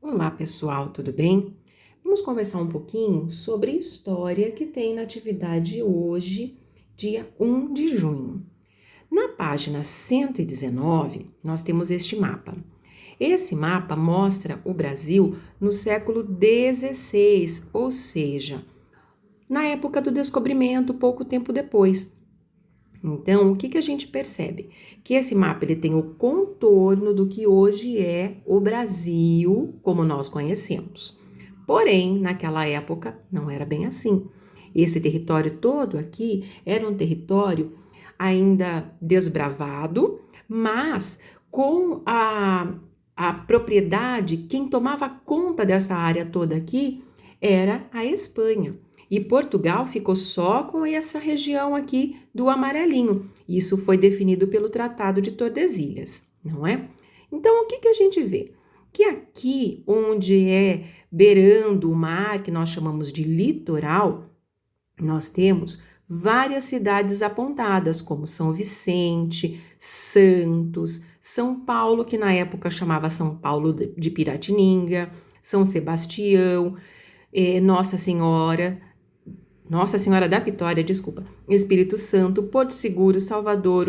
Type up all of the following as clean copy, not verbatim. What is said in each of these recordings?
Olá pessoal, tudo bem? Vamos conversar um pouquinho sobre história que tem na atividade hoje, dia 1 de junho. Na página 119, nós temos este mapa. Esse mapa mostra o Brasil no século XVI, ou seja, na época do descobrimento, pouco tempo depois. Então, o que a gente percebe? Que esse mapa ele tem o contorno do que hoje é o Brasil, como nós conhecemos. Porém, naquela época, não era bem assim. Esse território todo aqui era um território ainda desbravado, mas com a propriedade, quem tomava conta dessa área toda aqui era a Espanha. E Portugal ficou só com essa região aqui do amarelinho. Isso foi definido pelo Tratado de Tordesilhas, não é? Então, o que a gente vê? Que aqui, onde é beirando o mar, que nós chamamos de litoral, nós temos várias cidades apontadas, como São Vicente, Santos, São Paulo, que na época chamava São Paulo de Piratininga, São Sebastião, Nossa Senhora da Vitória, desculpa, Espírito Santo, Porto Seguro, Salvador,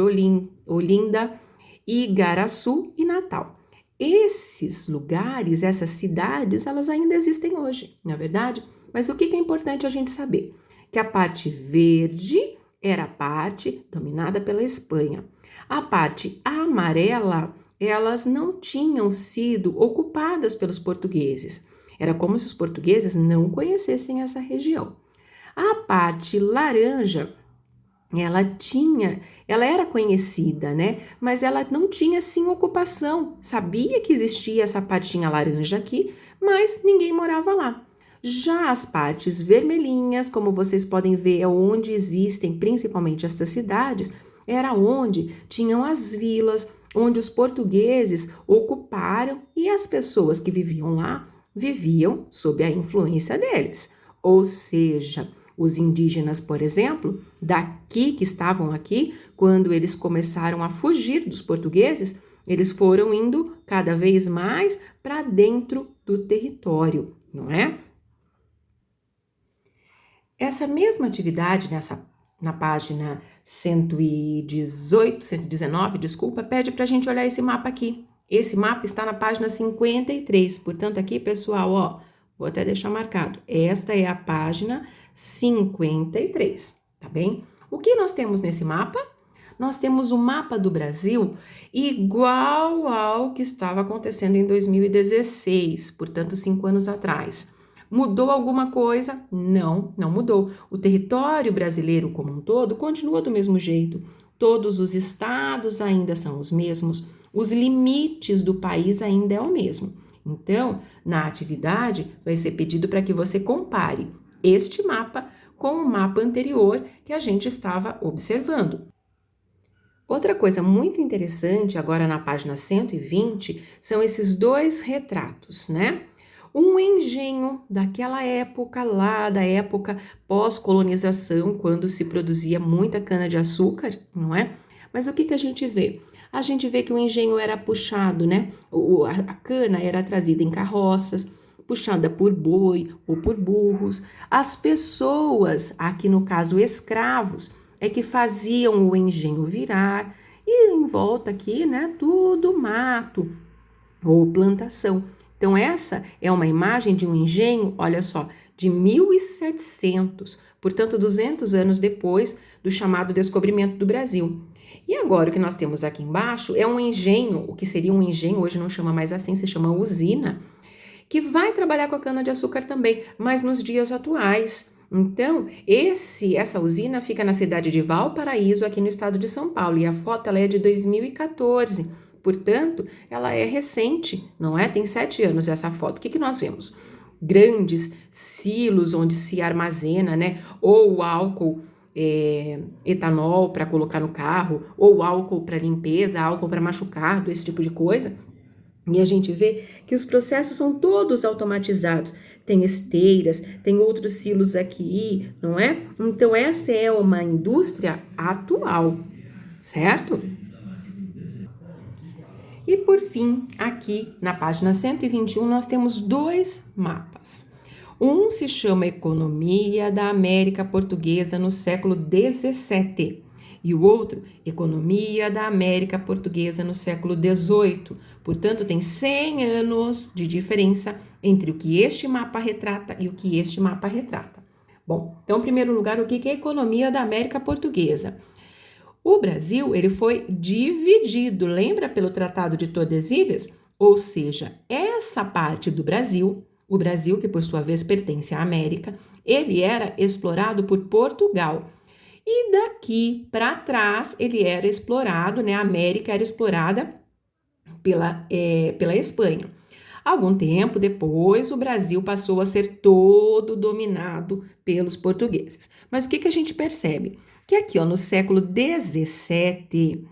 Olinda, Igaraçu e Natal. Esses lugares, essas cidades, elas ainda existem hoje, não é verdade? Mas o que é importante a gente saber? Que a parte verde era a parte dominada pela Espanha. A parte amarela, elas não tinham sido ocupadas pelos portugueses. Era como se os portugueses não conhecessem essa região. A parte laranja, ela era conhecida, né? Mas ela não tinha sim ocupação. Sabia que existia essa partinha laranja aqui, mas ninguém morava lá. Já as partes vermelhinhas, como vocês podem ver, é onde existem principalmente estas cidades, era onde tinham as vilas, onde os portugueses ocuparam e as pessoas que viviam lá viviam sob a influência deles. Ou seja, os indígenas, por exemplo, daqui que estavam aqui, quando eles começaram a fugir dos portugueses, eles foram indo cada vez mais para dentro do território, não é? Essa mesma atividade na página 118, 119, desculpa, pede para a gente olhar esse mapa aqui. Esse mapa está na página 53, portanto aqui, pessoal, ó, vou até deixar marcado. Esta é a página 53, tá bem? O que nós temos nesse mapa? Nós temos o mapa do Brasil igual ao que estava acontecendo em 2016, portanto, 5 anos atrás. Mudou alguma coisa? Não, não mudou. O território brasileiro como um todo continua do mesmo jeito. Todos os estados ainda são os mesmos. Os limites do país ainda é o mesmo. Então, na atividade, vai ser pedido para que você compare este mapa com o mapa anterior que a gente estava observando. Outra coisa muito interessante, agora na página 120, são esses dois retratos, né? Um engenho daquela época lá, da época pós-colonização, quando se produzia muita cana-de-açúcar, não é? Mas o que a gente vê? A gente vê que o engenho era puxado, né? A cana era trazida em carroças, puxada por boi ou por burros. As pessoas, aqui no caso escravos, é que faziam o engenho virar e em volta aqui, né, tudo mato ou plantação. Então essa é uma imagem de um engenho, olha só, de 1700, portanto 200 anos depois do chamado descobrimento do Brasil. E agora o que nós temos aqui embaixo é um engenho, o que seria um engenho, hoje não chama mais assim, se chama usina, que vai trabalhar com a cana-de-açúcar também, mas nos dias atuais. Então, essa usina fica na cidade de Valparaíso, aqui no estado de São Paulo, e a foto ela é de 2014. Portanto, ela é recente, não é? Tem 7 anos essa foto. O que nós vemos? Grandes silos onde se armazena, né? Ou álcool, etanol para colocar no carro, ou álcool para limpeza, álcool para machucado, esse tipo de coisa. E a gente vê que os processos são todos automatizados. Tem esteiras, tem outros silos aqui, não é? Então, essa é uma indústria atual, certo? E por fim, aqui na página 121, nós temos 2 mapas. Um se chama Economia da América Portuguesa no século XVII e o outro, Economia da América Portuguesa no século XVIII. Portanto, tem 100 anos de diferença entre o que este mapa retrata e o que este mapa retrata. Bom, então, em primeiro lugar, o que é a Economia da América Portuguesa? O Brasil, ele foi dividido, lembra, pelo Tratado de Tordesilhas? Ou seja, essa parte do Brasil, o Brasil, que por sua vez pertence à América, ele era explorado por Portugal. E daqui para trás, ele era explorado, né? A América era explorada pela Espanha. Algum tempo depois, o Brasil passou a ser todo dominado pelos portugueses. Mas o que a gente percebe? Que aqui, ó, no século XVII,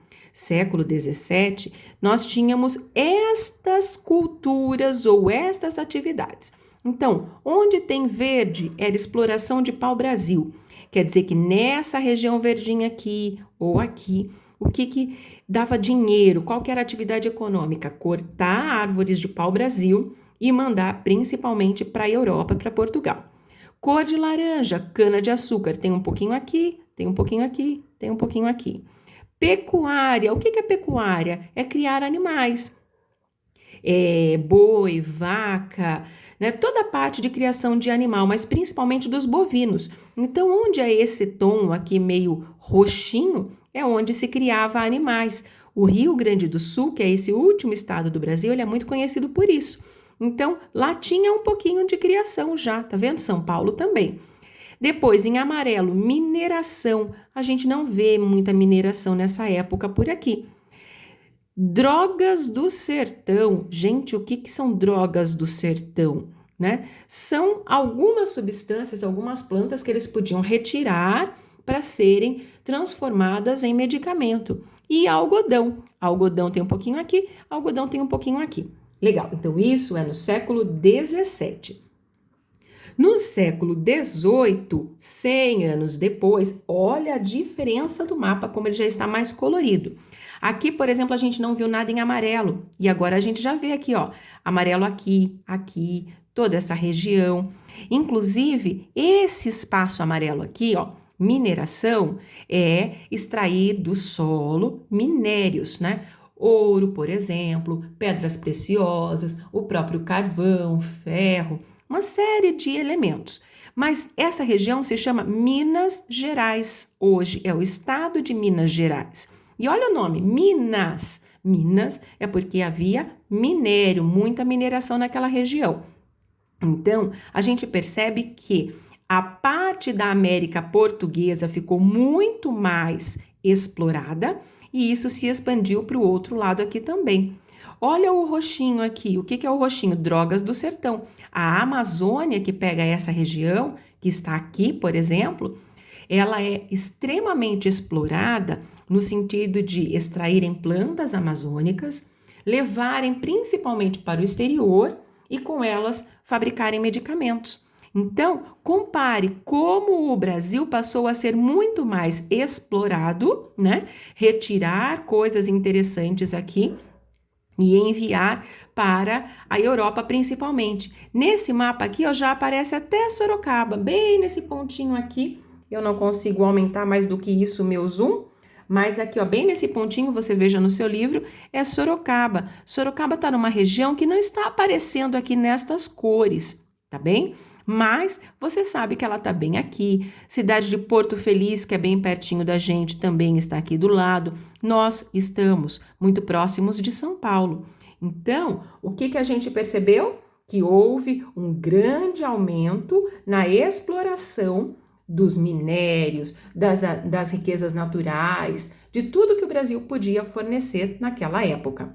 nós tínhamos estas culturas ou estas atividades. Então, onde tem verde era exploração de pau-brasil. Quer dizer que nessa região verdinha aqui ou aqui, o que dava dinheiro? Qual que era a atividade econômica? Cortar árvores de pau-brasil e mandar principalmente para a Europa, para Portugal. Cor de laranja, cana-de-açúcar, tem um pouquinho aqui, tem um pouquinho aqui, tem um pouquinho aqui. Pecuária, o que é pecuária? É criar animais. Boi, vaca, né? Toda a parte de criação de animal, mas principalmente dos bovinos. Então, onde é esse tom aqui meio roxinho, é onde se criava animais. O Rio Grande do Sul, que é esse último estado do Brasil, ele é muito conhecido por isso. Então, lá tinha um pouquinho de criação já, tá vendo? São Paulo também. Depois, em amarelo, mineração. A gente não vê muita mineração nessa época por aqui. Drogas do sertão. Gente, o que são drogas do sertão? Né? São algumas substâncias, algumas plantas que eles podiam retirar para serem transformadas em medicamento. E algodão. Algodão tem um pouquinho aqui, algodão tem um pouquinho aqui. Legal, então isso é no século XVII. No século XVIII, 100 anos depois, olha a diferença do mapa, como ele já está mais colorido. Aqui, por exemplo, a gente não viu nada em amarelo, e agora a gente já vê aqui, ó, amarelo aqui, aqui, toda essa região. Inclusive, esse espaço amarelo aqui, ó, mineração, é extrair do solo minérios, né? Ouro, por exemplo, pedras preciosas, o próprio carvão, ferro, uma série de elementos. Mas essa região se chama Minas Gerais. Hoje é o estado de Minas Gerais. E olha o nome, Minas. Minas é porque havia minério, muita mineração naquela região. Então, a gente percebe que a parte da América Portuguesa ficou muito mais explorada e isso se expandiu para o outro lado aqui também. Olha o roxinho aqui. O que é o roxinho? Drogas do sertão. A Amazônia, que pega essa região, que está aqui, por exemplo, ela é extremamente explorada no sentido de extraírem plantas amazônicas, levarem principalmente para o exterior e com elas fabricarem medicamentos. Então, compare como o Brasil passou a ser muito mais explorado, né? Retirar coisas interessantes aqui e enviar para a Europa principalmente. Nesse mapa aqui, ó, já aparece até Sorocaba, bem nesse pontinho aqui. Eu não consigo aumentar mais do que isso o meu zoom, mas aqui, ó, bem nesse pontinho, você veja no seu livro, é Sorocaba. Sorocaba está numa região que não está aparecendo aqui nestas cores, tá bem? Mas você sabe que ela está bem aqui. Cidade de Porto Feliz, que é bem pertinho da gente, também está aqui do lado. Nós estamos muito próximos de São Paulo. Então, o que a gente percebeu? Que houve um grande aumento na exploração dos minérios, das riquezas naturais, de tudo que o Brasil podia fornecer naquela época.